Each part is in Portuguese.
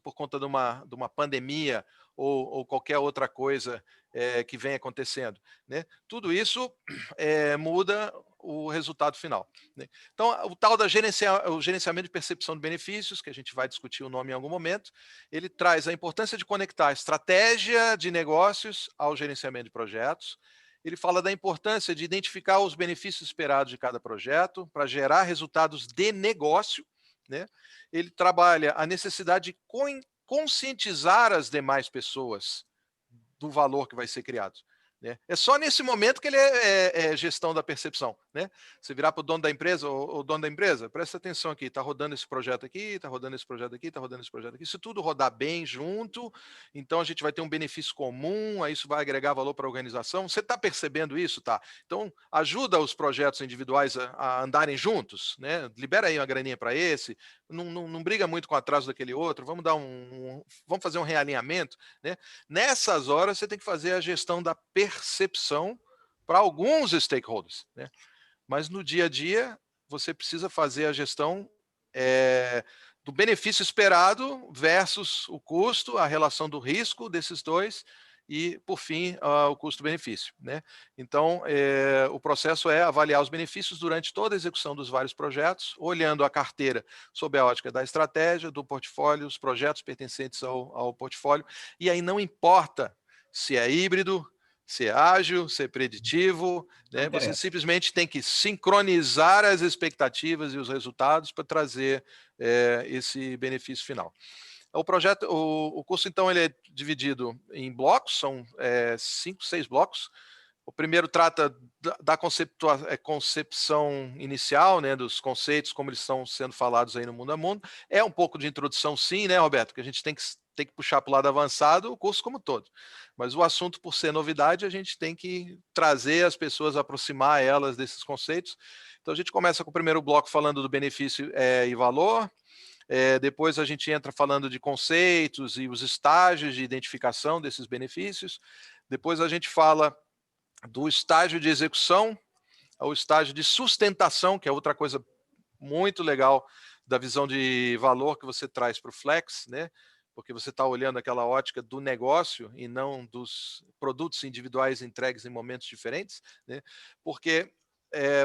por conta de uma pandemia ou qualquer outra coisa que vem acontecendo, né? Tudo isso muda o resultado final, né? Então, o tal o gerenciamento de percepção de benefícios, que a gente vai discutir o nome em algum momento, ele traz a importância de conectar a estratégia de negócios ao gerenciamento de projetos. Ele fala da importância de identificar os benefícios esperados de cada projeto para gerar resultados de negócio, né? Ele trabalha a necessidade de conscientizar as demais pessoas do valor que vai ser criado, né? É só nesse momento que ele é gestão da percepção, né? Você virar para o dono da empresa, o dono da empresa, presta atenção aqui, está rodando esse projeto aqui, está rodando esse projeto aqui, está rodando esse projeto aqui. Se tudo rodar bem junto, então a gente vai ter um benefício comum, aí isso vai agregar valor para a organização. Você está percebendo isso, tá? Então ajuda os projetos individuais a andarem juntos, né? Libera aí uma graninha para esse, não briga muito com o atraso daquele outro, vamos dar vamos fazer um realinhamento, né? Nessas horas, você tem que fazer a gestão da percepção para alguns stakeholders, né? Mas no dia a dia, você precisa fazer a gestão do benefício esperado versus o custo, a relação do risco desses dois e, por fim, o custo-benefício, né? Então, o processo é avaliar os benefícios durante toda a execução dos vários projetos, olhando a carteira sob a ótica da estratégia, do portfólio, os projetos pertencentes ao portfólio, e aí não importa se é híbrido, se é ágil, se é preditivo, né? Você simplesmente tem que sincronizar as expectativas e os resultados para trazer esse benefício final. O curso, então, ele é dividido em blocos, são 5, 6 blocos. O primeiro trata da concepção inicial, né, dos conceitos, como eles estão sendo falados aí no mundo a mundo. É um pouco de introdução, sim, né, Roberto? Que a gente tem que puxar para o lado avançado o curso como um todo. Mas o assunto, por ser novidade, a gente tem que trazer as pessoas, aproximar elas desses conceitos. Então, a gente começa com o primeiro bloco falando do benefício e valor. Depois a gente entra falando de conceitos e os estágios de identificação desses benefícios. Depois a gente fala do estágio de execução ao estágio de sustentação, que é outra coisa muito legal da visão de valor que você traz para o Flex, né? Porque você está olhando aquela ótica do negócio e não dos produtos individuais entregues em momentos diferentes, né? Porque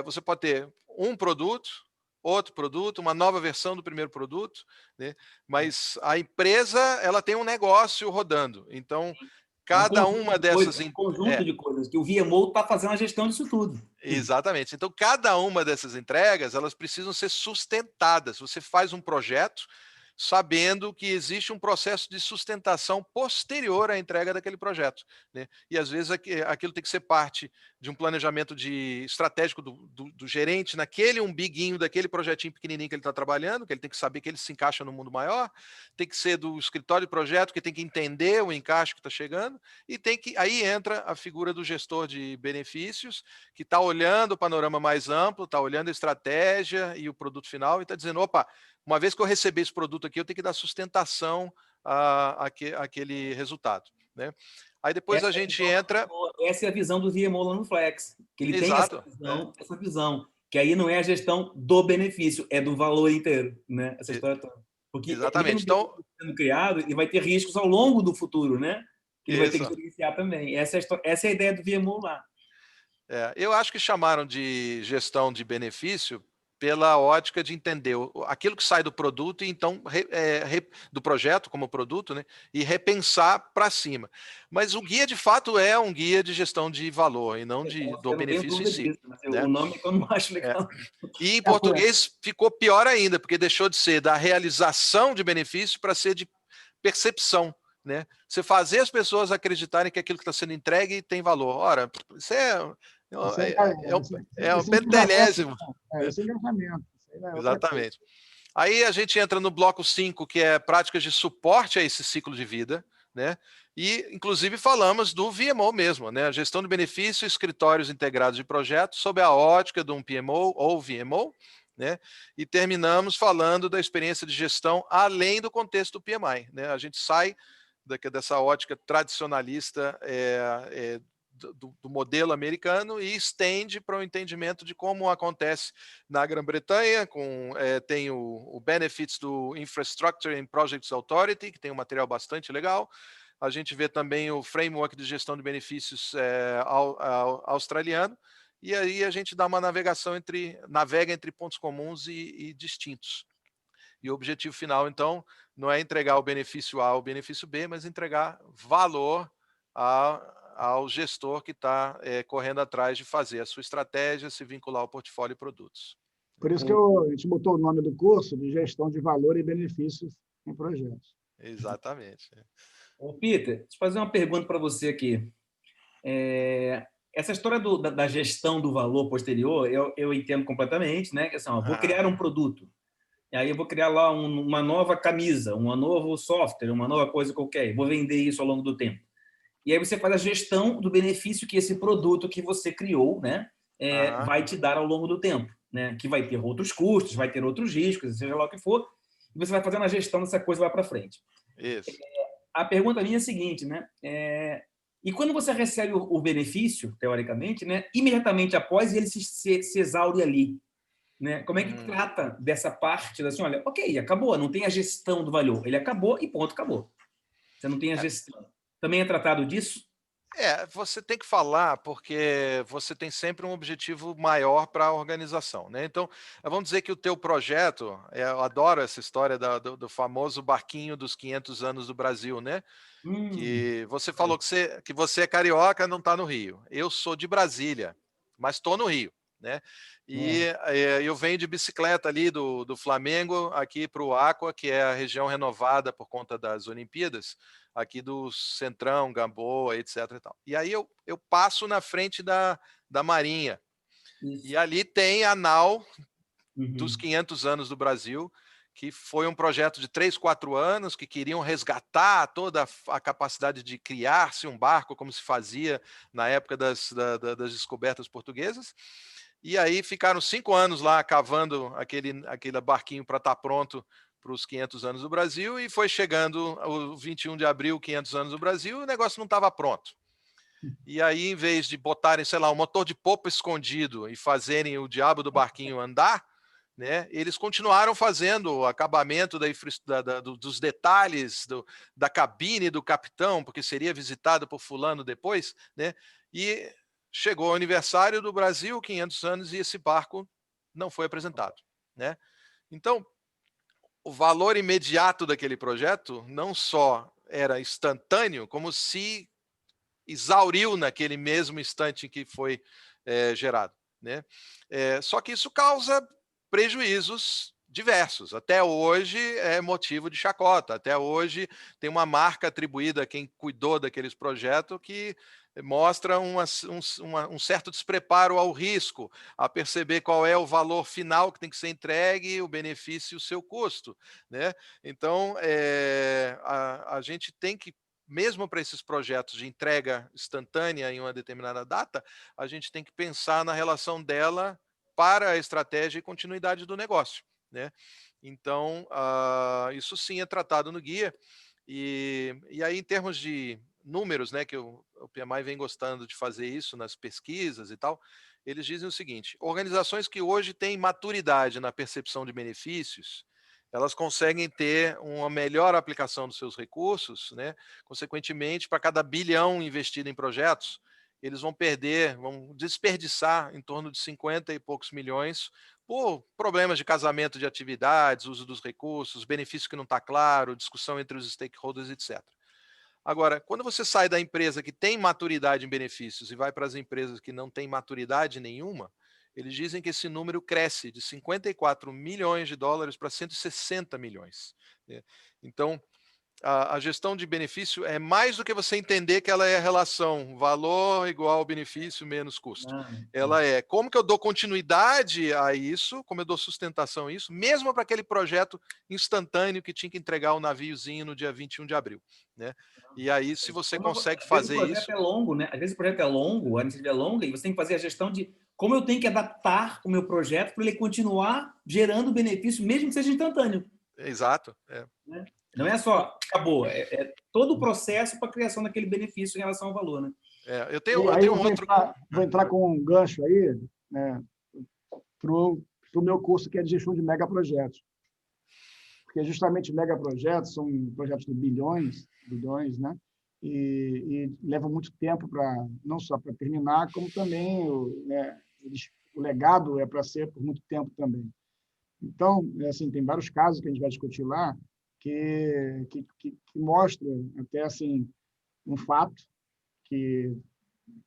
você pode ter um produto, outro produto, uma nova versão do primeiro produto, né? Mas a empresa, ela tem um negócio rodando, então É um cada uma dessas conjunto de coisas que o VMO está fazendo a gestão disso tudo. exatamente. Então, cada uma dessas entregas, elas precisam ser sustentadas. Você faz um projeto sabendo que existe um processo de sustentação posterior à entrega daquele projeto, né? E às vezes aquilo tem que ser parte de um planejamento estratégico do gerente naquele umbiguinho daquele projetinho pequenininho que ele está trabalhando, que ele tem que saber que ele se encaixa no mundo maior, tem que ser do escritório de projeto, que tem que entender o encaixe que está chegando, e aí entra a figura do gestor de benefícios, que está olhando o panorama mais amplo, está olhando a estratégia e o produto final e está dizendo, opa, uma vez que eu receber esse produto aqui, eu tenho que dar sustentação àquele resultado, né? Aí depois a gente entra... Essa é a visão do VMO lá no Flex, que ele tem Exato. essa visão, que aí não é a gestão do benefício, é do valor inteiro, né? Essa história toda. Porque Exatamente. mesmo que Então, sendo criado, ele vai ter riscos ao longo do futuro, né? Que ele vai ter que isso. gerenciar também. Essa é a ideia do VMO lá. Eu acho que chamaram de gestão de benefício pela ótica de entender aquilo que sai do produto e então do projeto como produto, né, e repensar para cima. Mas o guia de fato é um guia de gestão de valor e não do Eu não tenho benefício em dúvida si, disso, mas o né? nome que eu não acho É. legal. E em português ficou pior ainda, porque deixou de ser da realização de benefício para ser de percepção, né? Você fazer as pessoas acreditarem que aquilo que está sendo entregue tem valor. Ora, isso Isso é, é um esse é engajamento, pentelésimo. Né? esse é engajamento, isso aí não é outra coisa. Exatamente. Aí a gente entra no bloco 5, que é práticas de suporte a esse ciclo de vida, né? E, inclusive, falamos do VMO mesmo, né? A gestão de benefício, escritórios integrados de projetos, sob a ótica de um PMO ou VMO, né? E terminamos falando da experiência de gestão além do contexto do PMI, né? A gente sai dessa ótica tradicionalista do modelo americano e estende para o entendimento de como acontece na Grã-Bretanha, tem o Benefits do Infrastructure and Projects Authority, que tem um material bastante legal. A gente vê também o Framework de Gestão de Benefícios australiano, e aí a gente dá uma navega entre pontos comuns e distintos. E o objetivo final, então, não é entregar o benefício A ou o benefício B, mas entregar valor ao gestor que está correndo atrás de fazer a sua estratégia, se vincular ao portfólio e produtos. Por isso que a gente botou o nome do curso de Gestão de Valor e Benefícios em Projetos. Exatamente. Ô, Peter, deixa eu fazer uma pergunta para você aqui. Essa história da gestão do valor posterior, eu entendo completamente, né? Que assim, vou criar um produto, e aí eu vou criar lá uma nova camisa, um novo software, uma nova coisa qualquer, vou vender isso ao longo do tempo. E aí você faz a gestão do benefício que esse produto que você criou, né, vai te dar ao longo do tempo, né? Que vai ter outros custos, vai ter outros riscos, seja lá o que for, e você vai fazendo a gestão dessa coisa lá para frente. Isso. A pergunta minha é a seguinte, né? E quando você recebe o benefício, teoricamente, né, imediatamente após ele se exaure ali, né? Como é que trata dessa parte, assim, olha, ok, acabou, não tem a gestão do valor, ele acabou e ponto, acabou. Você não tem a gestão. Também é tratado disso? Você tem que falar porque você tem sempre um objetivo maior para a organização, né? Então, vamos dizer que o teu projeto, eu adoro essa história do famoso barquinho dos 500 anos do Brasil, né? Que você falou que você é carioca, não está no Rio. Eu sou de Brasília, mas estou no Rio, né? E eu venho de bicicleta ali do Flamengo aqui para o Aqua, que é a região renovada por conta das Olimpíadas, aqui do Centrão, Gamboa, etc. E tal. E aí eu passo na frente da Marinha. Isso. E ali tem a nau dos 500 anos do Brasil, que foi um projeto de 3, 4 anos, que queriam resgatar toda a capacidade de criar-se um barco, como se fazia na época das descobertas portuguesas. E aí ficaram 5 anos lá cavando aquele barquinho para estar pronto para os 500 anos do Brasil, e foi chegando o 21 de abril, 500 anos do Brasil, e o negócio não estava pronto. E aí, em vez de botarem, sei lá, um motor de popa escondido e fazerem o diabo do barquinho andar, né, eles continuaram fazendo o acabamento dos detalhes da cabine do capitão, porque seria visitado por fulano depois, né, e chegou o aniversário do Brasil, 500 anos, e esse barco não foi apresentado, né? Então, o valor imediato daquele projeto não só era instantâneo, como se exauriu naquele mesmo instante em que foi gerado, né? Só que isso causa prejuízos diversos. Até hoje é motivo de chacota. Até hoje tem uma marca atribuída a quem cuidou daqueles projetos que mostra um certo despreparo ao risco, a perceber qual é o valor final que tem que ser entregue, o benefício e o seu custo, né? Então, a gente tem que, mesmo para esses projetos de entrega instantânea em uma determinada data, a gente tem que pensar na relação dela para a estratégia e continuidade do negócio, né? Então, isso sim é tratado no guia. E aí, em termos de números, né, que o PMI vem gostando de fazer isso nas pesquisas e tal, eles dizem o seguinte: organizações que hoje têm maturidade na percepção de benefícios, elas conseguem ter uma melhor aplicação dos seus recursos, né? Consequentemente, para cada bilhão investido em projetos, eles vão desperdiçar em torno de 50 e poucos milhões por problemas de casamento de atividades, uso dos recursos, benefício que não está claro, discussão entre os stakeholders, etc. Agora, quando você sai da empresa que tem maturidade em benefícios e vai para as empresas que não têm maturidade nenhuma, eles dizem que esse número cresce de 54 milhões de dólares para 160 milhões. Né? Então, a gestão de benefício é mais do que você entender que ela é a relação valor igual benefício menos custo. Ela é como que eu dou continuidade a isso, como eu dou sustentação a isso, mesmo para aquele projeto instantâneo que tinha que entregar o naviozinho no dia 21 de abril. Né? E aí, se você consegue fazer isso... Às vezes o projeto é longo, né? Às vezes o projeto é longo, a iniciativa é longa, e você tem que fazer a gestão de como eu tenho que adaptar o meu projeto para ele continuar gerando benefício, mesmo que seja instantâneo. Exato. Né? Não é só acabou, é todo o processo para a criação daquele benefício em relação ao valor, né? Eu E aí tenho eu um outro... vou entrar com um gancho aí, né, para o meu curso, que é de gestão de megaprojetos. Porque justamente megaprojetos são projetos de bilhões, né? E levam muito tempo para não só para terminar, como também o legado é para ser por muito tempo também. Então, assim, tem vários casos que a gente vai discutir lá que mostram até assim um fato que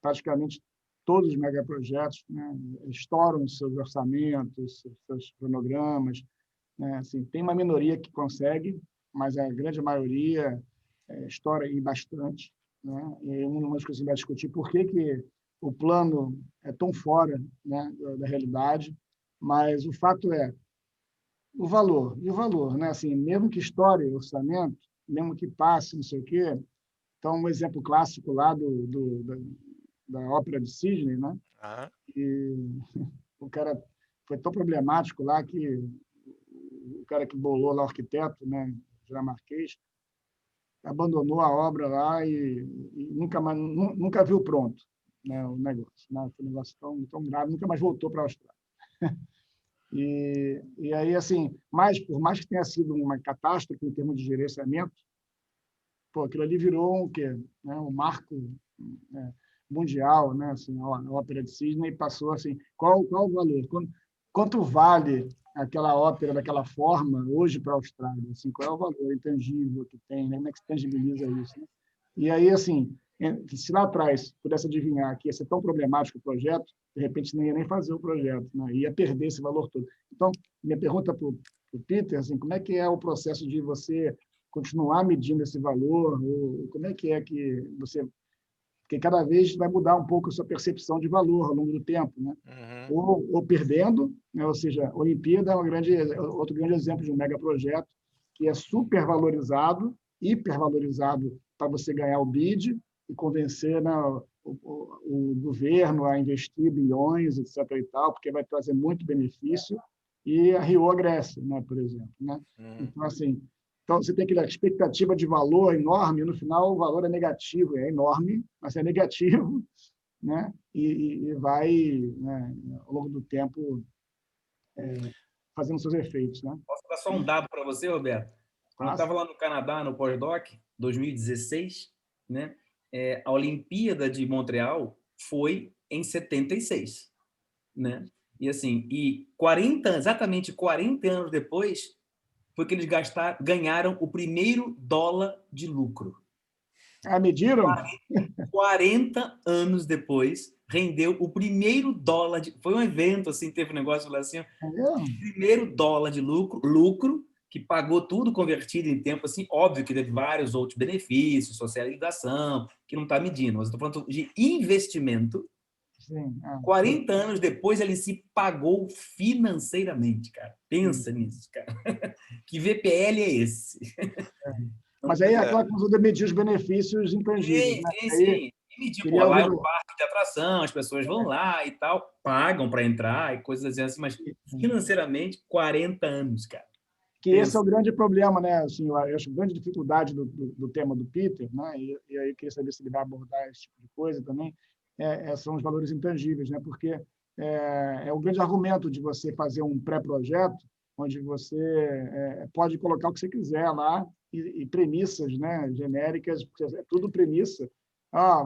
praticamente todos os megaprojetos, né, estouram seus orçamentos, seus cronogramas, né? Assim, tem uma minoria que consegue, mas a grande maioria estoura aí bastante, né? E uma das coisas que a gente vai discutir por que o plano é tão fora, né, da realidade, mas o fato é o valor. E o valor, né? Assim, mesmo que estoure o orçamento, mesmo que passe, não sei o quê. Então, um exemplo clássico lá da ópera de Sydney, né? Ah, E o cara foi tão problemático lá que o cara que bolou lá, o arquiteto, né, dinamarquês, abandonou a obra lá e nunca viu pronto, né, o negócio. Né? Foi um negócio tão grave, nunca mais voltou para a Austrália. E aí, assim, por mais que tenha sido uma catástrofe em termos de gerenciamento, pô, aquilo ali virou o quê? Né? Um marco, né, mundial, né? Assim, a ópera de Sydney passou assim, qual o valor? Quanto vale aquela ópera daquela forma hoje para a Austrália? Assim, qual é o valor intangível que tem? Né? Como é que se tangibiliza isso? Né? E aí, assim, se lá atrás pudesse adivinhar que ia ser tão problemático o projeto, de repente não ia nem fazer o projeto, né? Ia perder esse valor todo. Então, minha pergunta para o Peter, assim, como é que é o processo de você continuar medindo esse valor? Ou como é que você... Porque cada vez vai mudar um pouco a sua percepção de valor ao longo do tempo, né? uhum. Ou perdendo, né? Ou seja, a Olimpíada é outro grande exemplo de um megaprojeto que é super valorizado, hipervalorizado para você ganhar o bid e convencer, né, o governo a investir bilhões, etc. e tal, porque vai trazer muito benefício, e a Rio a Grécia, né, por exemplo. Né? Então, assim, você tem aquela expectativa de valor enorme, e no final o valor é negativo, é enorme, mas é negativo, né? E vai, né, ao longo do tempo, fazendo seus efeitos. Né? Posso dar só um dado para você, Roberto? Quando eu estava lá no Canadá, no pós-doc, 2016, né, a Olimpíada de Montreal foi em 76. Né? E assim, exatamente 40 anos depois, foi que eles ganharam o primeiro dólar de lucro. Mediram? 40 anos depois, rendeu o primeiro dólar de... Foi um evento, assim, teve um negócio lá assim, primeiro dólar de lucro, que pagou tudo convertido em tempo, assim, óbvio que teve vários outros benefícios, socialização, que não está medindo, mas estou falando de investimento. Sim. 40 anos depois, ele se pagou financeiramente, cara. Pensa nisso, cara. Que VPL é esse? Mas aí é aquela coisa de medir os benefícios intangíveis. Né? Sim. E medir, Queria lá é ouvir... um parque de atração, as pessoas vão lá e tal, pagam para entrar e coisas assim, mas financeiramente, 40 anos, cara. Que esse é o grande problema, né? Assim, eu acho a grande dificuldade do tema do Peter, né? E aí eu queria saber se ele vai abordar esse tipo de coisa também, são os valores intangíveis, né? Porque é o grande argumento de você fazer um pré-projeto, onde você pode colocar o que você quiser lá e premissas, né, genéricas, porque é tudo premissa.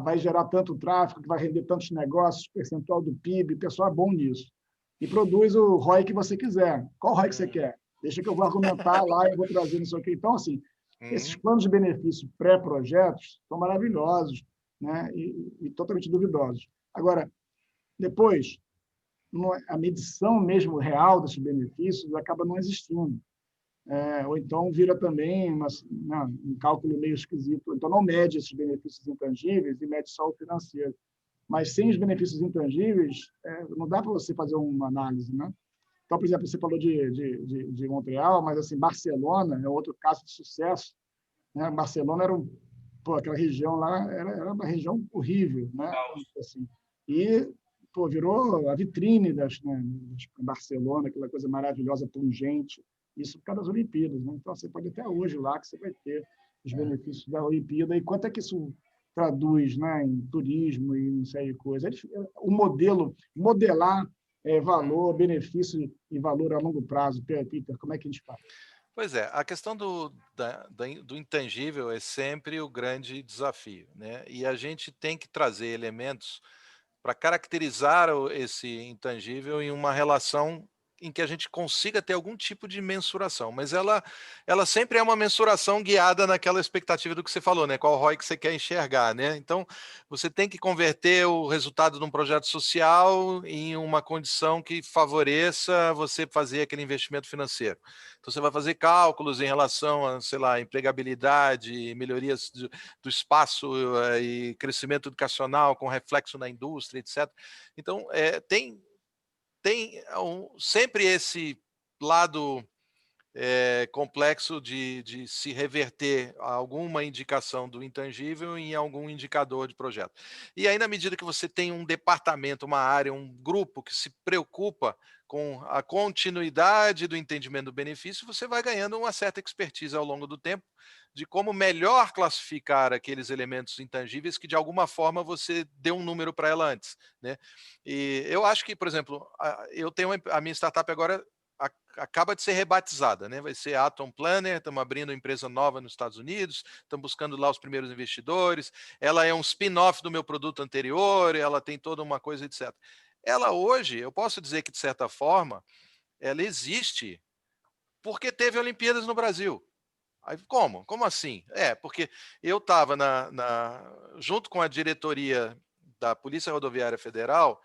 Vai gerar tanto tráfego, que vai render tantos negócios, percentual do PIB, o pessoal é bom nisso. E produz o ROI que você quiser. Qual ROI que você quer? Deixa que eu vou argumentar lá e vou trazer isso aqui. Então, assim, esses planos de benefício pré-projetos são maravilhosos, né? E totalmente duvidosos. Agora, depois, a medição mesmo real desses benefícios acaba não existindo. Ou então vira também um cálculo meio esquisito. Então, não mede esses benefícios intangíveis e mede só o financeiro. Mas sem os benefícios intangíveis, não dá para você fazer uma análise, né? Então, por exemplo, você falou de Montreal, mas assim, Barcelona é outro caso de sucesso. Né? Barcelona aquela região lá era uma região horrível, né? Assim, e virou a vitrine de Barcelona, aquela coisa maravilhosa, pungente, Isso por causa das Olimpíadas, né? Então, você pode até hoje lá que você vai ter os benefícios da Olimpíada. E quanto é que isso traduz, né, em turismo e não sei de coisa? O modelo, modelar valor, benefício e valor a longo prazo, Peter, como é que a gente faz? Pois é, a questão do intangível é sempre o grande desafio, né? E a gente tem que trazer elementos para caracterizar esse intangível em uma relação em que a gente consiga ter algum tipo de mensuração, mas ela sempre é uma mensuração guiada naquela expectativa do que você falou, né? Qual ROI que você quer enxergar, né? Então, você tem que converter o resultado de um projeto social em uma condição que favoreça você fazer aquele investimento financeiro. Então, você vai fazer cálculos em relação a, sei lá, empregabilidade, melhorias do espaço e crescimento educacional com reflexo na indústria, etc. Então, tem sempre esse lado complexo de se reverter alguma indicação do intangível em algum indicador de projeto. E aí, na medida que você tem um departamento, uma área, um grupo que se preocupa com a continuidade do entendimento do benefício, você vai ganhando uma certa expertise ao longo do tempo de como melhor classificar aqueles elementos intangíveis que de alguma forma você deu um número para ela antes, né? E eu acho que, por exemplo, eu tenho a minha startup agora acaba de ser rebatizada, né? Vai ser Atom Planner, estamos abrindo uma empresa nova nos Estados Unidos, estamos buscando lá os primeiros investidores, ela é um spin-off do meu produto anterior, ela tem toda uma coisa, etc. Ela hoje, eu posso dizer que de certa forma, ela existe porque teve Olimpíadas no Brasil. Aí, como? Como assim? Porque eu estava junto com a diretoria da Polícia Rodoviária Federal,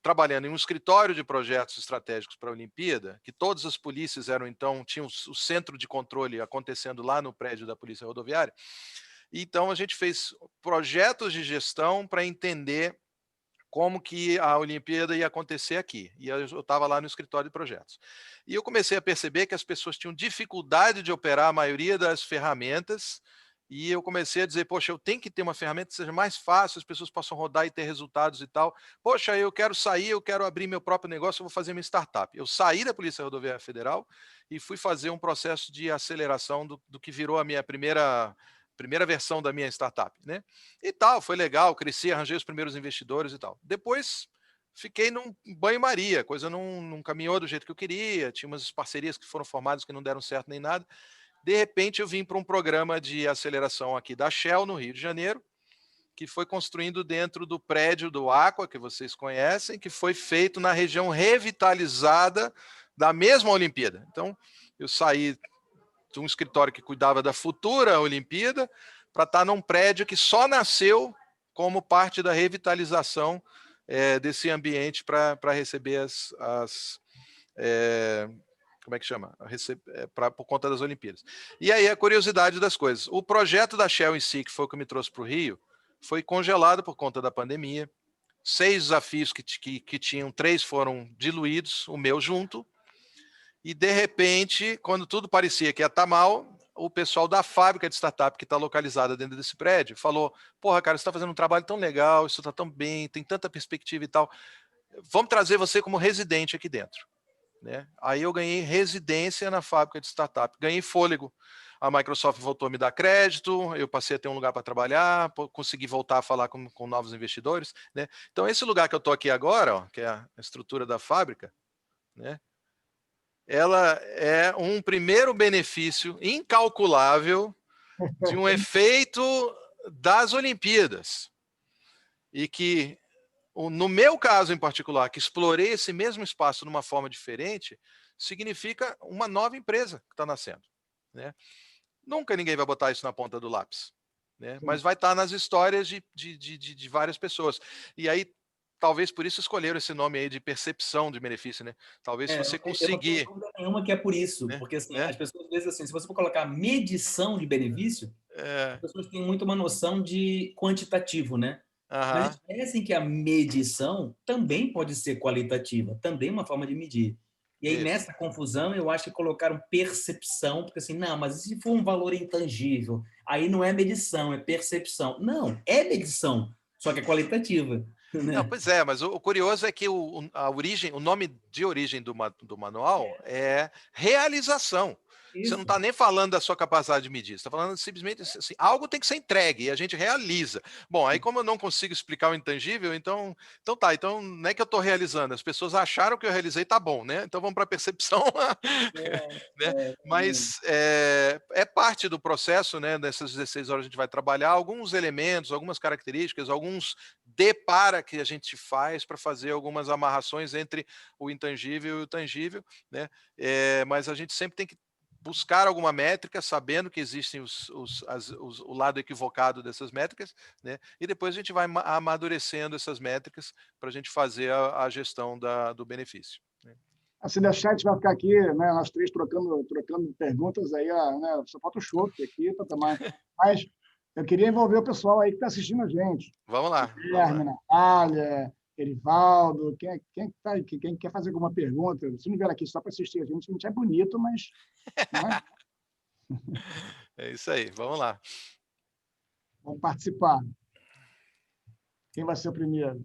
trabalhando em um escritório de projetos estratégicos para a Olimpíada, que todas as polícias tinham o centro de controle acontecendo lá no prédio da Polícia Rodoviária. Então, a gente fez projetos de gestão para entender como que a Olimpíada ia acontecer aqui. E eu estava lá no escritório de projetos. E eu comecei a perceber que as pessoas tinham dificuldade de operar a maioria das ferramentas, e eu comecei a dizer, poxa, eu tenho que ter uma ferramenta que seja mais fácil, as pessoas possam rodar e ter resultados e tal. Poxa, eu quero sair, eu quero abrir meu próprio negócio, eu vou fazer minha startup. Eu saí da Polícia Rodoviária Federal e fui fazer um processo de aceleração do que virou a minha primeira versão da minha startup, né? E tal, foi legal, cresci, arranjei os primeiros investidores e tal. Depois fiquei num banho-maria, a coisa não caminhou do jeito que eu queria, tinha umas parcerias que foram formadas que não deram certo nem nada. De repente eu vim para um programa de aceleração aqui da Shell, no Rio de Janeiro, que foi construindo dentro do prédio do Aqua, que vocês conhecem, que foi feito na região revitalizada da mesma Olimpíada. Então, eu saí de um escritório que cuidava da futura Olimpíada para estar num prédio que só nasceu como parte da revitalização desse ambiente para receber como é que chama? Por conta das Olimpíadas. E aí a curiosidade das coisas. O projeto da Shell em si, que foi o que me trouxe para o Rio, foi congelado por conta da pandemia. 6 desafios que tinham, 3 foram diluídos, o meu junto. E, de repente, quando tudo parecia que ia estar mal, o pessoal da fábrica de startup que está localizada dentro desse prédio falou, porra, cara, você está fazendo um trabalho tão legal, isso está tão bem, tem tanta perspectiva e tal, vamos trazer você como residente aqui dentro. Né? Aí eu ganhei residência na fábrica de startup, ganhei fôlego. A Microsoft voltou a me dar crédito, eu passei a ter um lugar para trabalhar, consegui voltar a falar com novos investidores. Né? Então, esse lugar que eu estou aqui agora, ó, que é a estrutura da fábrica, né? Ela é um primeiro benefício incalculável de um efeito das Olimpíadas. E que, no meu caso em particular, que explorei esse mesmo espaço de uma forma diferente, significa uma nova empresa que está nascendo. Né? Nunca ninguém vai botar isso na ponta do lápis. Né? Mas vai estar nas histórias de várias pessoas. E aí, talvez por isso escolheram esse nome aí de percepção de benefício, né? Talvez se você conseguir... Eu não tenho dúvida nenhuma que é por isso, né? porque assim, Né? as pessoas, às vezes, assim, se você for colocar medição de benefício, as pessoas têm muito uma noção de quantitativo, né? Mas esquecem que a medição também pode ser qualitativa, também é uma forma de medir. E aí, nessa confusão, eu acho que colocaram percepção, porque assim, não, mas se for um valor intangível, aí não é medição, é percepção. Não, é medição, só que é qualitativa. Não, pois é, mas o curioso é que o nome de origem do manual é realização. Você não Isso. está nem falando da sua capacidade de medir, você está falando simplesmente assim, algo tem que ser entregue e a gente realiza. Bom, aí como eu não consigo explicar o intangível, então não é que eu estou realizando, as pessoas acharam que eu realizei, tá bom, né? Então vamos para a percepção, né? Mas é parte do processo, né? Nessas 16 horas a gente vai trabalhar alguns elementos, algumas características, alguns depara que a gente faz para fazer algumas amarrações entre o intangível e o tangível, né? Mas a gente sempre tem que buscar alguma métrica, sabendo que existem o lado equivocado dessas métricas, né? E depois a gente vai amadurecendo essas métricas para a gente fazer a gestão do benefício. Né? A Cinechat vai ficar aqui, né, nós três trocando perguntas aí, né, só falta o chopp aqui para tomar. Mas eu queria envolver o pessoal aí que está assistindo a gente. Vamos lá. Guilherme, Natália, Erivaldo, quem quer fazer alguma pergunta? Se não vier aqui só para assistir a gente é bonito, mas... Né? É isso aí, vamos lá. Vamos participar. Quem vai ser o primeiro?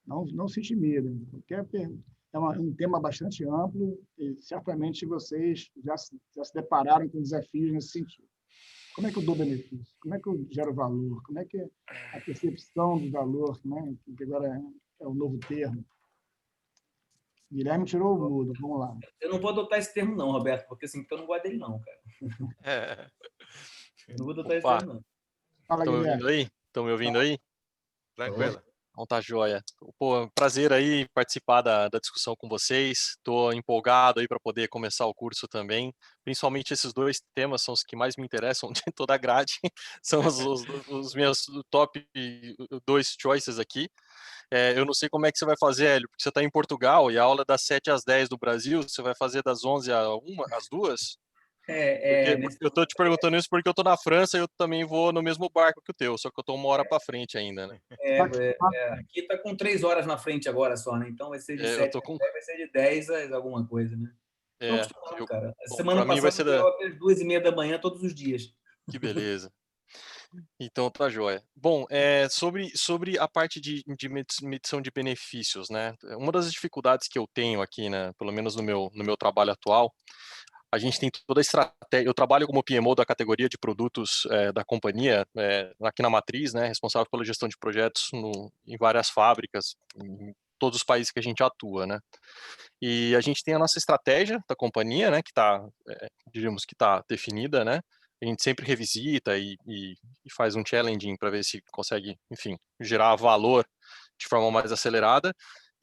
Não se intimidem. É um tema bastante amplo e certamente vocês já se depararam com desafios nesse sentido. Como é que eu dou benefício? Como é que eu gero valor? Como é que é a percepção do valor, né? Que agora é o novo termo? Guilherme tirou o mudo, vamos lá. Eu não vou adotar esse termo não, Roberto, porque eu não gosto dele não, cara. Eu não vou adotar esse termo não. Fala, Estão me Guilherme. ouvindo aí? Estão me ouvindo aí? Tranquilo. Então tá joia. Pô, prazer aí participar da discussão com vocês. Estou empolgado aí para poder começar o curso também. Principalmente esses dois temas são os que mais me interessam de toda a grade. São os meus top 2 choices aqui. Eu não sei como é que você vai fazer, Hélio, porque você está em Portugal e a aula é das 7 às 10 do Brasil. Você vai fazer das 11 às 2? Eu estou te perguntando isso porque eu estou na França e eu também vou no mesmo barco que o teu, só que eu estou 1 hora para frente ainda, né? Aqui está com 3 horas na frente agora só, né? Então vai ser de 7 às 10, vai ser de 10 a alguma coisa, né? Estou acostumado, cara. Semana passada eu até as 2h30 da manhã todos os dias. Que beleza. Então tá joia. Bom, sobre a parte de medição de benefícios, né? Uma das dificuldades que eu tenho aqui, né, pelo menos no meu trabalho atual, a gente tem toda a estratégia. Eu trabalho como PMO da categoria de produtos da companhia, aqui na Matriz, né, responsável pela gestão de projetos em várias fábricas, em todos os países que a gente atua, né? E a gente tem a nossa estratégia da companhia, né, que está, diríamos que está definida, né? A gente sempre revisita e faz um challenging para ver se consegue, enfim, gerar valor de forma mais acelerada.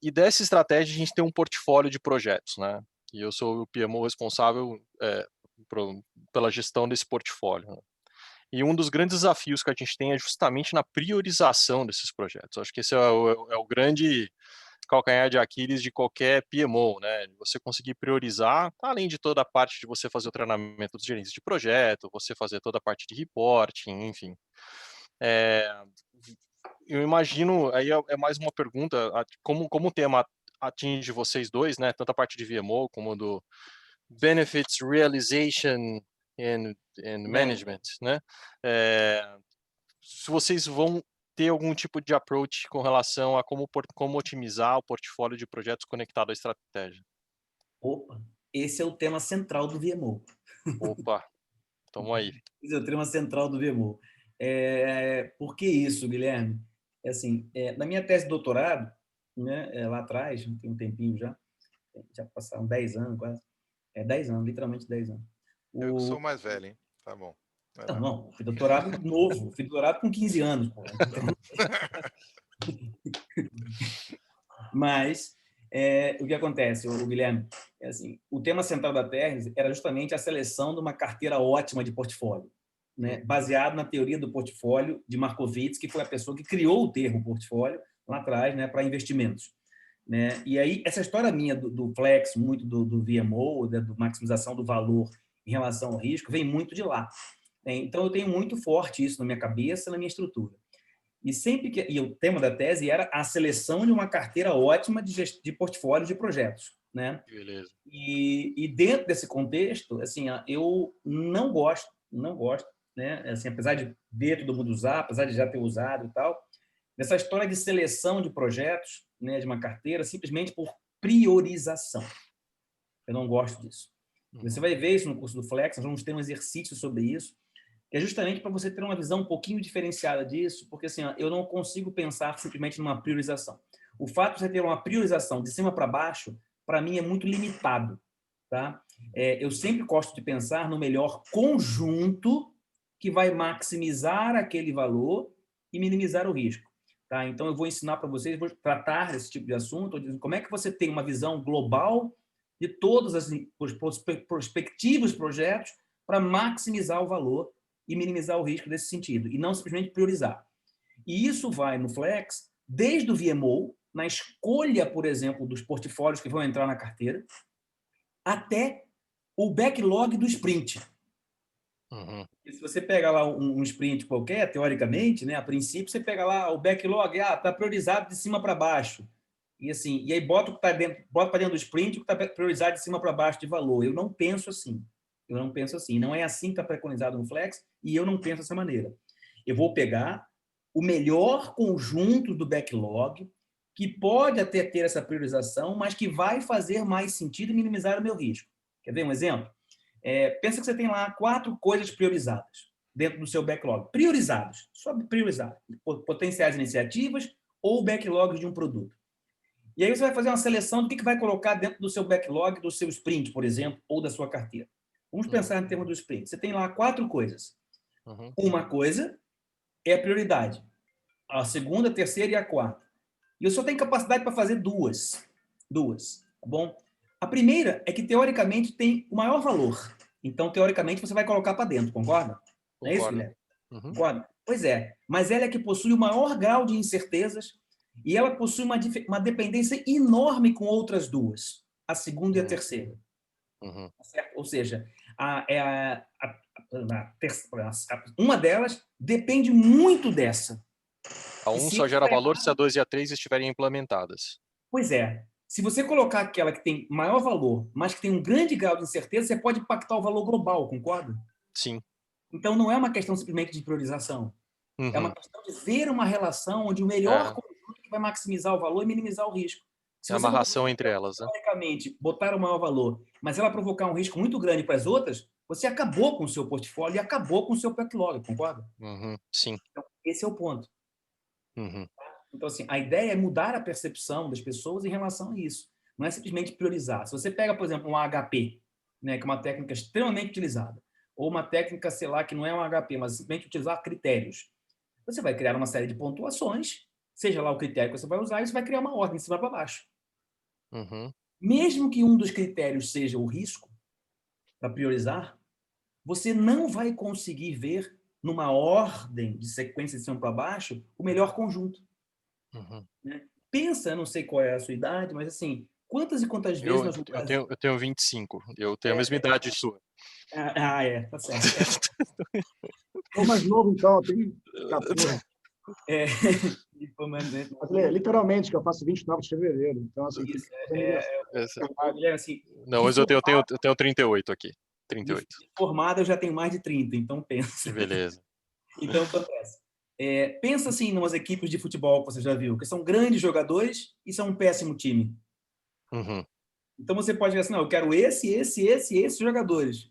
E dessa estratégia a gente tem um portfólio de projetos, né? E eu sou o PMO responsável pela gestão desse portfólio. Né? E um dos grandes desafios que a gente tem é justamente na priorização desses projetos. Acho que esse é o grande calcanhar de Aquiles de qualquer PMO, né? Você conseguir priorizar, além de toda a parte de você fazer o treinamento dos gerentes de projeto, você fazer toda a parte de reporting, enfim. Eu imagino, aí é mais uma pergunta, como o tema atinge vocês dois, né? Tanto a parte de VMO como do Benefits Realization and Management, né? Se vocês vão ter algum tipo de approach com relação a como otimizar o portfólio de projetos conectado à estratégia. Opa, esse é o tema central do VMO. Opa, tamo aí. Esse é o tema central do VMO. Por que isso, Guilherme? Assim, na minha tese de doutorado, né, lá atrás, tem um tempinho já passaram 10 anos quase. 10 anos, literalmente 10 anos. Eu sou mais velho, hein? Tá bom. Não, fui doutorado novo, fui doutorado com 15 anos. Mas o que acontece, Guilherme, assim, o tema central da tese era justamente a seleção de uma carteira ótima de portfólio, né, baseado na teoria do portfólio de Markowitz, que foi a pessoa que criou o termo portfólio lá atrás, né, para investimentos. Né? E aí, essa história minha do flex, muito do VMO, do maximização do valor em relação ao risco, vem muito de lá. Então, eu tenho muito forte isso na minha cabeça, na minha estrutura. E o tema da tese era a seleção de uma carteira ótima de portfólio de projetos. Né? Beleza. E dentro desse contexto, assim, eu não gosto né? Assim, apesar de ver todo mundo usar, apesar de já ter usado e tal, nessa história de seleção de projetos, né, de uma carteira, simplesmente por priorização. Eu não gosto disso. Você vai ver isso no curso do Flex, nós vamos ter um exercício sobre isso, que é justamente para você ter uma visão um pouquinho diferenciada disso, porque assim, eu não consigo pensar simplesmente numa priorização. O fato de você ter uma priorização de cima para baixo, para mim, é muito limitado. Tá? Eu sempre gosto de pensar no melhor conjunto que vai maximizar aquele valor e minimizar o risco. Tá? Então, eu vou ensinar para vocês, vou tratar esse tipo de assunto, como é que você tem uma visão global de todos os prospectivos projetos para maximizar o valor e minimizar o risco desse sentido, e não simplesmente priorizar. E isso vai no Flex, desde o VMO, na escolha, por exemplo, dos portfólios que vão entrar na carteira, até o backlog do sprint. E se você pega lá um sprint qualquer, teoricamente, né, a princípio, você pega lá o backlog, está priorizado de cima para baixo. E assim, e aí bota o que está dentro, bota para dentro do sprint o que está priorizado de cima para baixo de valor. Eu não penso assim. Eu não penso assim. Não é assim que está preconizado no Flex e eu não penso dessa maneira. Eu vou pegar o melhor conjunto do backlog que pode até ter essa priorização, mas que vai fazer mais sentido e minimizar o meu risco. Quer ver um exemplo? Pensa que você tem lá 4 coisas priorizadas dentro do seu backlog. Priorizados, só priorizar. Potenciais iniciativas ou backlogs de um produto. E aí você vai fazer uma seleção do que vai colocar dentro do seu backlog, do seu sprint, por exemplo, ou da sua carteira. Vamos pensar em termos do sprint. Você tem lá 4 coisas. Uma coisa é a prioridade. A segunda, a terceira e a quarta. E eu só tenho capacidade para fazer duas. Tá bom? A primeira é que, teoricamente, tem o maior valor. Então, teoricamente, você vai colocar para dentro, concorda? Não é isso, Guilherme? Concorda? Pois é. Mas ela é que possui o maior grau de incertezas e ela possui uma dependência enorme com outras duas, a segunda e a terceira. Certo? Ou seja, uma delas depende muito dessa. A 1 só gera valor se a 2 e a 3 estiverem implementadas. Pois é. Se você colocar aquela que tem maior valor, mas que tem um grande grau de incerteza, você pode impactar o valor global, concorda? Sim. Então, não é uma questão simplesmente de priorização. É uma questão de ver uma relação onde o melhor conjunto que vai maximizar o valor e minimizar o risco. Se é uma amarração entre elas, né? Teoricamente, botar o maior valor, mas ela provocar um risco muito grande para as outras, você acabou com o seu portfólio e acabou com o seu backlog, concorda? Sim. Então, esse é o ponto. Então, assim, a ideia é mudar a percepção das pessoas em relação a isso. Não é simplesmente priorizar. Se você pega, por exemplo, um HP, né, que é uma técnica extremamente utilizada, ou uma técnica, sei lá, que não é um HP, mas simplesmente utilizar critérios, você vai criar uma série de pontuações, seja lá o critério que você vai usar, e você vai criar uma ordem de cima para baixo. Mesmo que um dos critérios seja o risco, para priorizar, você não vai conseguir ver, numa ordem de sequência de cima para baixo, o melhor conjunto. Né? Pensa, não sei qual é a sua idade, mas assim, quantas e quantas vezes nós eu tenho 25, eu tenho a mesma idade sua. Tá certo. Sou mais novo, então, tem 14. Mas, literalmente, que eu faço 29 de fevereiro. Então, assim, não, mas eu tenho 38 aqui. 38. Formado, eu já tenho mais de 30, então pensa. Beleza. Então, acontece. Pensa assim, em umas equipes de futebol que você já viu, que são grandes jogadores e são um péssimo time. Então, você pode dizer assim, não, eu quero esses jogadores.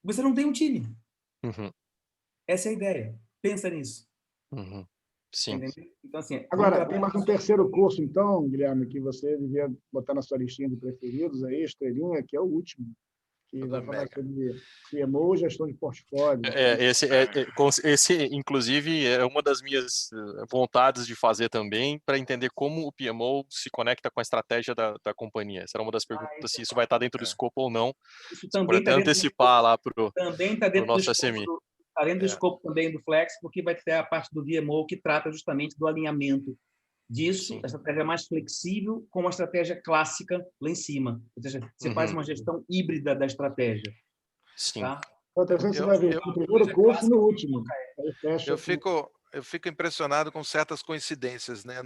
Você não tem um time. Essa é a ideia. Pensa nisso. Sim. Então, assim, agora, tem mais um terceiro curso, então, Guilherme, que você devia botar na sua listinha de preferidos aí, estrelinha, que é o último, que vai falar sobre PMO, gestão de portfólio. Esse, inclusive, é uma das minhas vontades de fazer também, para entender como o PMO se conecta com a estratégia da companhia. Essa era uma das perguntas, se isso vai estar dentro do escopo ou não. Isso também está antecipar lá para o nosso SMI. Está dentro do escopo também do Flex, porque vai ter a parte do VMO que trata justamente do alinhamento disso, a estratégia mais flexível com uma estratégia clássica lá em cima. Ou seja, você faz uma gestão híbrida da estratégia. Sim. Tá? Então, você vai ver no primeiro curso e no último. Eu fico impressionado com certas coincidências, né?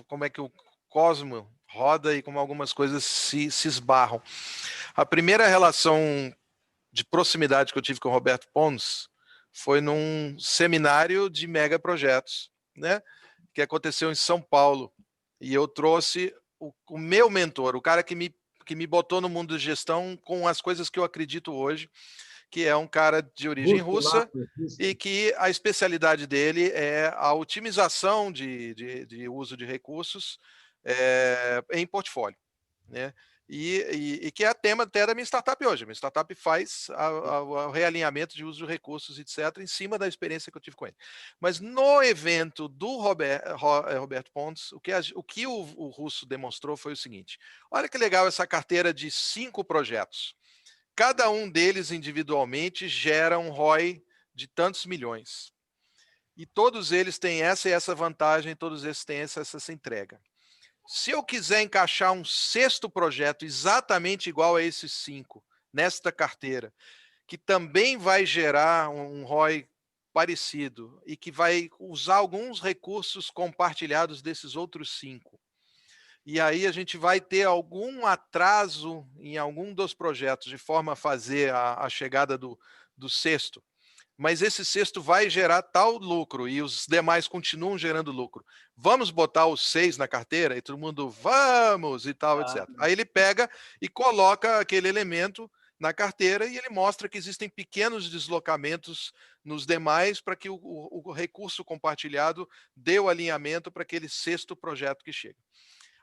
Como é que o cosmo roda e como algumas coisas se esbarram. A primeira relação de proximidade que eu tive com o Roberto Pons foi num seminário de megaprojetos, né? Que aconteceu em São Paulo. E eu trouxe o meu mentor, o cara que me botou no mundo de gestão com as coisas que eu acredito hoje, que é um cara de origem russa e que a especialidade dele é a otimização de uso de recursos em portfólio, né? E que é tema até da minha startup hoje. Minha startup faz o realinhamento de uso de recursos, etc., em cima da experiência que eu tive com ele. Mas no evento do Roberto Pontes, o que o russo demonstrou foi o seguinte: olha que legal essa carteira de 5 projetos. Cada um deles individualmente gera um ROI de tantos milhões. E todos eles têm essa e essa vantagem, todos eles têm essa entrega. Se eu quiser encaixar um 6º projeto exatamente igual a esses 5, nesta carteira, que também vai gerar um ROI parecido e que vai usar alguns recursos compartilhados desses outros 5, e aí a gente vai ter algum atraso em algum dos projetos, de forma a fazer a chegada do 6º, mas esse 6º vai gerar tal lucro e os demais continuam gerando lucro. Vamos botar os 6 na carteira? E todo mundo, vamos, e tal, etc. Aí ele pega e coloca aquele elemento na carteira e ele mostra que existem pequenos deslocamentos nos demais para que o recurso compartilhado dê o alinhamento para aquele 6º projeto que chega.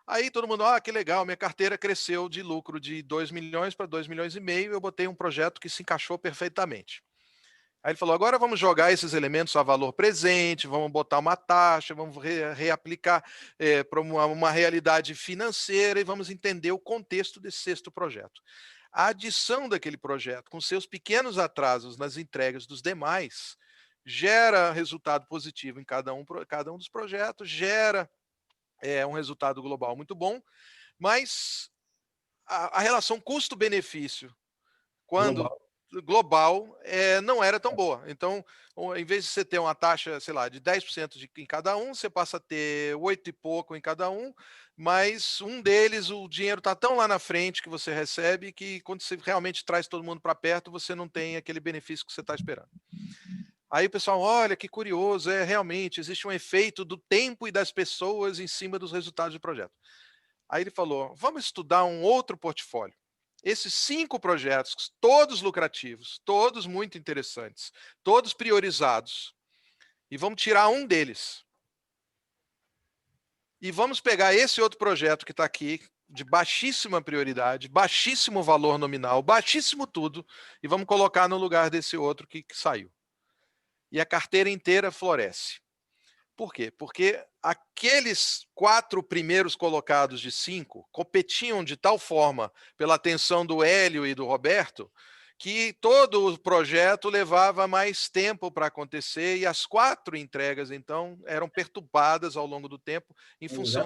Aí todo mundo, que legal, minha carteira cresceu de lucro de 2 milhões para 2,5 milhões, eu botei um projeto que se encaixou perfeitamente. Aí ele falou, agora vamos jogar esses elementos a valor presente, vamos botar uma taxa, vamos reaplicar para uma realidade financeira e vamos entender o contexto desse 6º projeto. A adição daquele projeto, com seus pequenos atrasos nas entregas dos demais, gera resultado positivo em cada um dos projetos, gera um resultado global muito bom, mas a relação custo-benefício, quando global, não era tão boa. Então, em vez de você ter uma taxa, sei lá, de 10% em cada um, você passa a ter 8 e pouco em cada um, mas um deles, o dinheiro está tão lá na frente que você recebe, que quando você realmente traz todo mundo para perto, você não tem aquele benefício que você está esperando. Aí o pessoal, olha que curioso, realmente existe um efeito do tempo e das pessoas em cima dos resultados do projeto. Aí ele falou, vamos estudar um outro portfólio. Esses 5 projetos, todos lucrativos, todos muito interessantes, todos priorizados, e vamos tirar um deles. E vamos pegar esse outro projeto que está aqui, de baixíssima prioridade, baixíssimo valor nominal, baixíssimo tudo, e vamos colocar no lugar desse outro que saiu. E a carteira inteira floresce. Por quê? Porque aqueles 4 primeiros colocados de 5 competiam de tal forma pela atenção do Hélio e do Roberto, que todo o projeto levava mais tempo para acontecer e as 4 entregas, então, eram perturbadas ao longo do tempo em função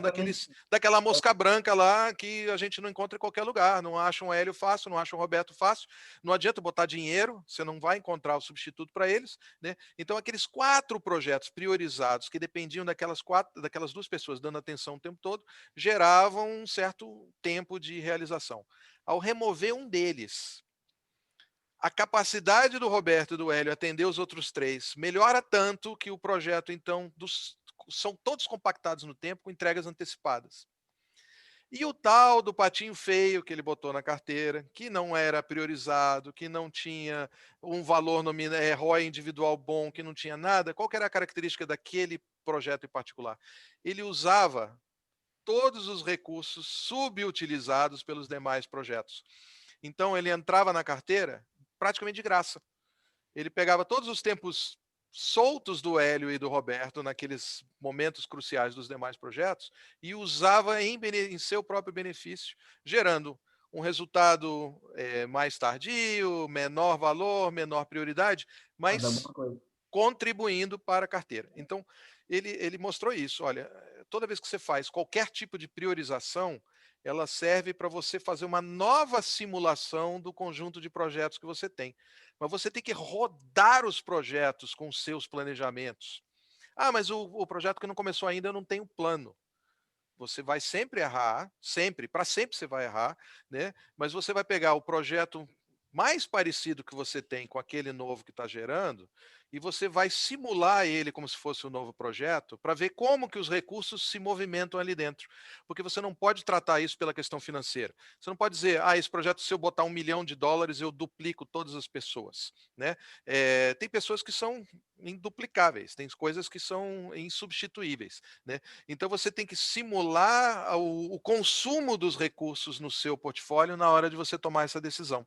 daquela mosca branca lá que a gente não encontra em qualquer lugar. Não acha um Hélio fácil, não acha um Roberto fácil, não adianta botar dinheiro, você não vai encontrar o substituto para eles, né? Então, aqueles 4 projetos priorizados que dependiam daquelas 2 pessoas dando atenção o tempo todo, geravam um certo tempo de realização. Ao remover um deles, a capacidade do Roberto e do Hélio atender os outros 3 melhora tanto que o projeto, então, são todos compactados no tempo com entregas antecipadas. E o tal do patinho feio que ele botou na carteira, que não era priorizado, que não tinha um valor nominal, ROI individual bom, que não tinha nada, qual que era a característica daquele projeto em particular? Ele usava todos os recursos subutilizados pelos demais projetos. Então, ele entrava na carteira praticamente de graça. Ele pegava todos os tempos soltos do Hélio e do Roberto naqueles momentos cruciais dos demais projetos e usava em seu próprio benefício, gerando um resultado mais tardio, menor valor, menor prioridade, mas contribuindo para a carteira. Então, ele mostrou isso. Olha, toda vez que você faz qualquer tipo de priorização, ela serve para você fazer uma nova simulação do conjunto de projetos que você tem. Mas você tem que rodar os projetos com os seus planejamentos. Mas o projeto que não começou ainda não tem um plano. Você vai sempre errar, sempre, para sempre você vai errar, né? Mas você vai pegar o projeto mais parecido que você tem com aquele novo que está gerando, e você vai simular ele como se fosse um novo projeto para ver como que os recursos se movimentam ali dentro. Porque você não pode tratar isso pela questão financeira. Você não pode dizer, esse projeto, se eu botar $1 milhão, eu duplico todas as pessoas. Né? Tem pessoas que são induplicáveis, tem coisas que são insubstituíveis. Né? Então você tem que simular o consumo dos recursos no seu portfólio na hora de você tomar essa decisão.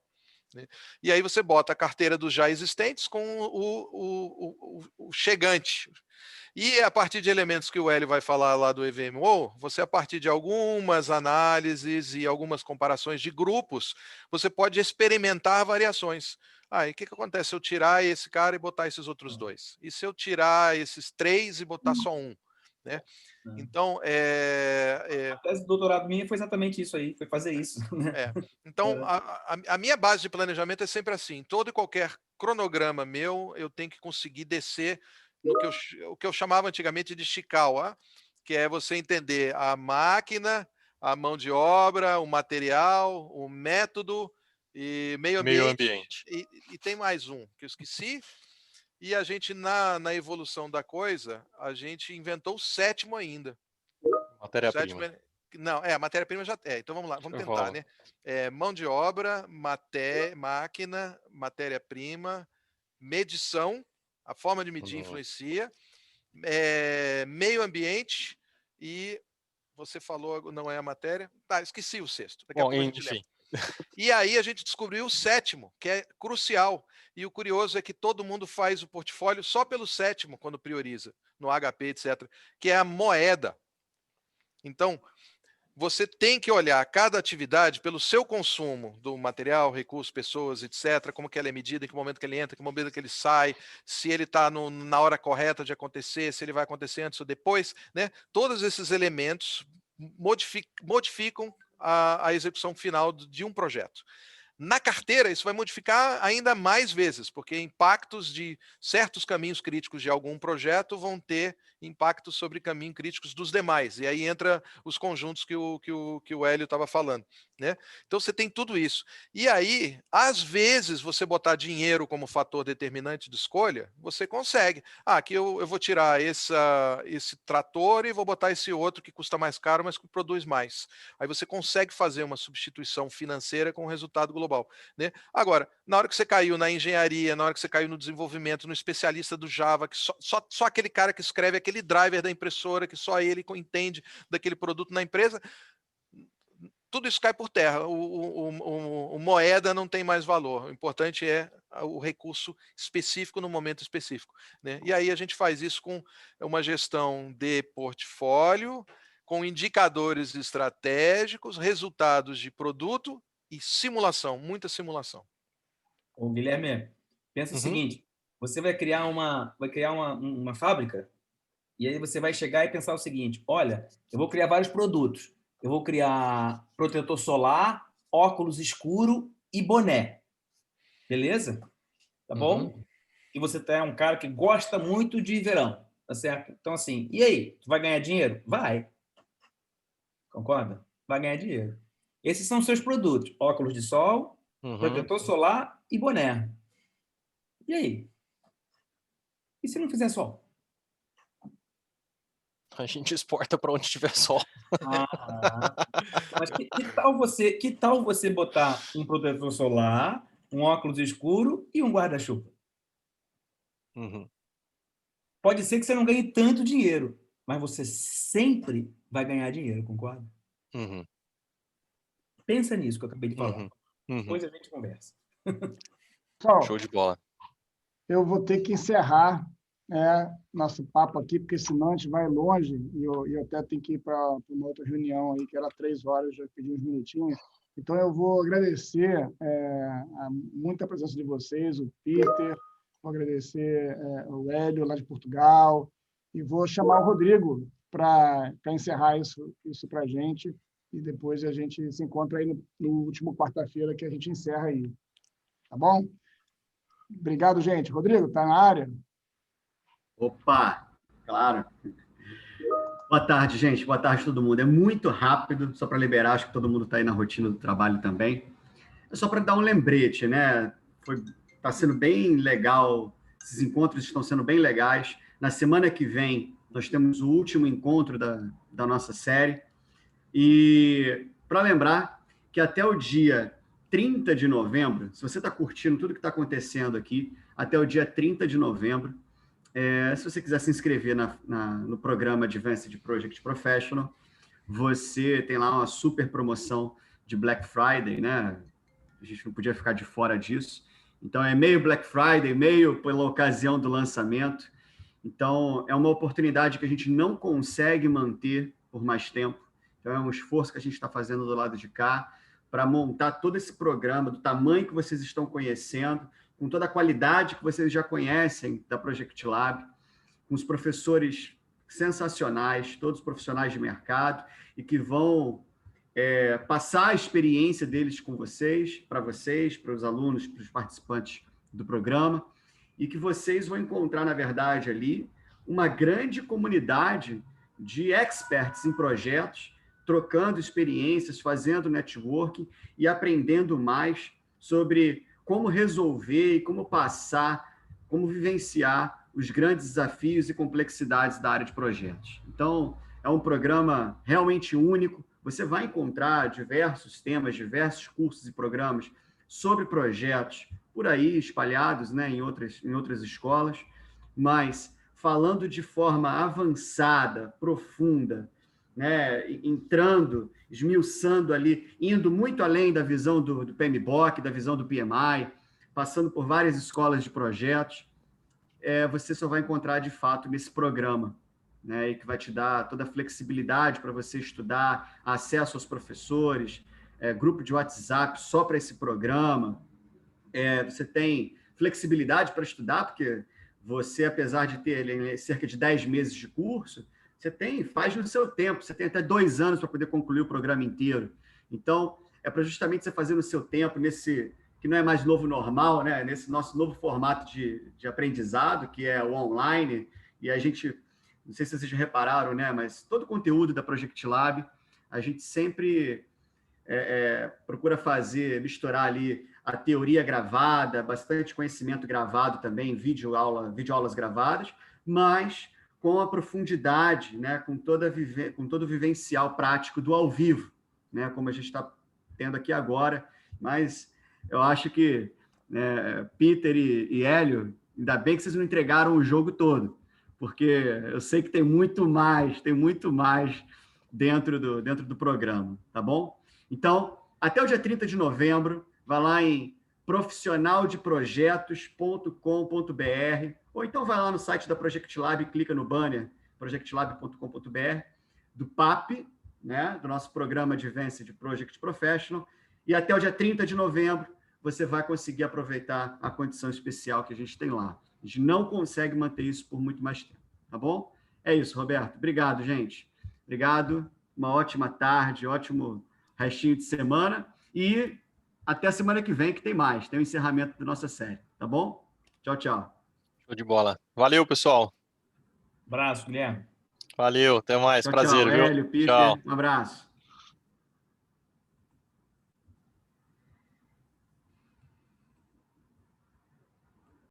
Né? E aí você bota a carteira dos já existentes com o chegante. E a partir de elementos que o Hélio vai falar lá do EVMO, você, a partir de algumas análises e algumas comparações de grupos, você pode experimentar variações. E o que acontece se eu tirar esse cara e botar esses outros dois? E se eu tirar esses 3 e botar só um? Né? Então, A tese do doutorado minha foi exatamente isso aí, foi fazer isso. Né? Então, a minha base de planejamento é sempre assim, todo e qualquer cronograma meu, eu tenho que conseguir descer no o que eu chamava antigamente de Chikawa, que é você entender a máquina, a mão de obra, o material, o método e meio ambiente. E tem mais um, que eu esqueci. E a gente, na evolução da coisa, a gente inventou o 7º ainda. Matéria-prima. Não, a matéria-prima já é. Então vamos lá, vamos tentar, né? Mão de obra, máquina, matéria-prima, medição, a forma de medir influencia, meio ambiente e você falou, não é a matéria? Tá, esqueci o 6º. Daqui a pouco a gente lembra. E aí a gente descobriu o 7º, que é crucial. E o curioso é que todo mundo faz o portfólio só pelo 7º, quando prioriza, no HP, etc., que é a moeda. Então, você tem que olhar cada atividade pelo seu consumo do material, recursos, pessoas, etc., como que ela é medida, em que momento que ele entra, em que momento que ele sai, se ele está na hora correta de acontecer, se ele vai acontecer antes ou depois. Né? Todos esses elementos modificam a execução final de um projeto. Na carteira, isso vai modificar ainda mais vezes, porque impactos de certos caminhos críticos de algum projeto vão ter impactos sobre caminhos críticos dos demais. E aí entra os conjuntos que o Hélio estava falando. Né? Então você tem tudo isso. E aí, às vezes, você botar dinheiro como fator determinante de escolha, você consegue. Aqui eu vou tirar esse trator e vou botar esse outro que custa mais caro, mas que produz mais. Aí você consegue fazer uma substituição financeira com o resultado global. Né? Agora, na hora que você caiu na engenharia, na hora que você caiu no desenvolvimento, no especialista do Java, que só aquele cara que escreve aquele driver da impressora, que só ele entende daquele produto na empresa, tudo isso cai por terra. O moeda não tem mais valor. O importante é o recurso específico no momento específico. Né? E aí a gente faz isso com uma gestão de portfólio, com indicadores estratégicos, resultados de produto e simulação, muita simulação. Ô, Guilherme, pensa o seguinte, você vai criar uma fábrica e aí você vai chegar e pensar o seguinte, olha, eu vou criar vários produtos. Eu vou criar protetor solar, óculos escuro e boné. Beleza? Tá bom? E você é um cara que gosta muito de verão, tá certo? Então, assim, e aí? Tu vai ganhar dinheiro? Vai. Concorda? Vai ganhar dinheiro. Esses são os seus produtos. Óculos de sol, protetor solar e boné. E aí? E se não fizer sol? A gente exporta para onde tiver sol. Mas que tal você botar um protetor solar, um óculos escuro e um guarda-chuva? Pode ser que você não ganhe tanto dinheiro, mas você sempre vai ganhar dinheiro, concorda? Pensa nisso que eu acabei de falar. Depois a gente conversa. Pessoal, show de bola. Eu vou ter que encerrar nosso papo aqui, porque senão a gente vai longe e eu até tenho que ir para uma outra reunião aí, que era 3 horas, já pedi uns minutinhos. Então, eu vou agradecer muito a presença de vocês, o Peter, vou agradecer o Hélio, lá de Portugal, e vou chamar o Rodrigo para encerrar isso para a gente, e depois a gente se encontra aí no último quarta-feira, que a gente encerra aí. Tá bom? Obrigado, gente. Rodrigo, está na área? Opa, claro. Boa tarde, gente. Boa tarde, todo mundo. É muito rápido, só para liberar, acho que todo mundo está aí na rotina do trabalho também. É só para dar um lembrete, né? Está sendo bem legal, esses encontros estão sendo bem legais. Na semana que vem, nós temos o último encontro da nossa série. E para lembrar que até o dia 30 de novembro, se você está curtindo tudo que está acontecendo aqui, até o dia 30 de novembro, se você quiser se inscrever no programa Advanced Project Professional, você tem lá uma super promoção de Black Friday, né? A gente não podia ficar de fora disso. Então, é meio Black Friday, meio pela ocasião do lançamento. Então, é uma oportunidade que a gente não consegue manter por mais tempo. Então, é um esforço que a gente está fazendo do lado de cá para montar todo esse programa do tamanho que vocês estão conhecendo, com toda a qualidade que vocês já conhecem da Project Lab, com os professores sensacionais, todos profissionais de mercado, e que vão passar a experiência deles com vocês, para os alunos, para os participantes do programa, e que vocês vão encontrar, na verdade, ali, uma grande comunidade de experts em projetos, trocando experiências, fazendo networking e aprendendo mais sobre como resolver e como passar, como vivenciar os grandes desafios e complexidades da área de projetos. Então, é um programa realmente único. Você vai encontrar diversos temas, diversos cursos e programas sobre projetos por aí espalhados, né, em outras escolas, mas falando de forma avançada, profunda, né, entrando, esmiuçando ali, indo muito além da visão do PMBOK, da visão do PMI, passando por várias escolas de projetos, você só vai encontrar de fato nesse programa, né, e que vai te dar toda a flexibilidade para você estudar, acesso aos professores, grupo de WhatsApp só para esse programa. Você tem flexibilidade para estudar, porque você, apesar de ter cerca de 10 meses de curso, faz no seu tempo, você tem até 2 anos para poder concluir o programa inteiro. Então, é para justamente você fazer no seu tempo, nesse que não é mais novo normal, né? Nesse nosso novo formato de aprendizado, que é o online, e a gente, não sei se vocês já repararam, né? Mas todo o conteúdo da Project Lab, a gente sempre procura misturar ali a teoria gravada, bastante conhecimento gravado também, videoaulas gravadas, mas com a profundidade, né, com todo o vivencial prático do ao vivo, né, como a gente está tendo aqui agora. Mas eu acho que Peter e Hélio, ainda bem que vocês não entregaram o jogo todo, porque eu sei que tem muito mais dentro do programa, tá bom? Então, até o dia 30 de novembro, vai lá em profissionaldeprojetos.com.br, ou então vai lá no site da Project Lab e clica no banner projectlab.com.br, do PAP, né, do nosso programa Advanced Project Professional, e até o dia 30 de novembro você vai conseguir aproveitar a condição especial que a gente tem lá. A gente não consegue manter isso por muito mais tempo, tá bom? É isso, Roberto. Obrigado, gente. Obrigado. Uma ótima tarde, ótimo restinho de semana, e até a semana que vem, que tem mais. Tem o encerramento da nossa série, tá bom? Tchau, tchau. Show de bola. Valeu, pessoal. Abraço, Guilherme. Valeu, até mais. Tchau, Prazer, tchau. viu? Hélio, Peter, Tchau. um abraço.